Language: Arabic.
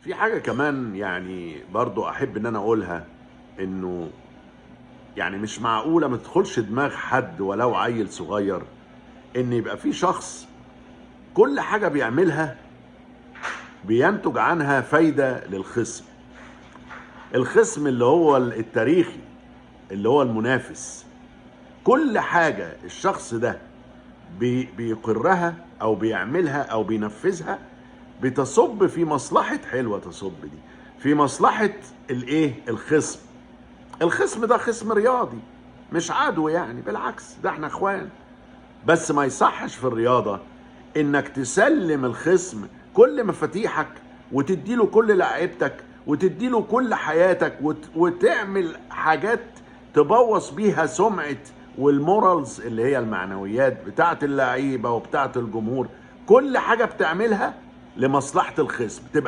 في حاجة كمان يعني برضو أحب إن أنا أقولها، إنه يعني مش معقولة ما تدخلش دماغ حد ولو عيل صغير إن يبقى في شخص كل حاجة بيعملها بينتج عنها فايدة للخصم. الخصم اللي هو التاريخي، اللي هو المنافس. كل حاجة الشخص ده بيقرها أو بيعملها أو بينفذها بتصب في مصلحة، حلوة تصب دي، في مصلحة الايه؟ الخصم. الخصم ده خصم رياضي مش عدو، يعني بالعكس ده احنا اخوان. بس ما يصحش في الرياضة انك تسلم الخصم كل مفاتيحك وتديله كل لعيبتك وتديله كل حياتك وتعمل حاجات تبوظ بيها سمعة والمورالز اللي هي المعنويات بتاعت اللعيبة وبتاعت الجمهور. كل حاجة بتعملها لمصلحة الخصم. تبقى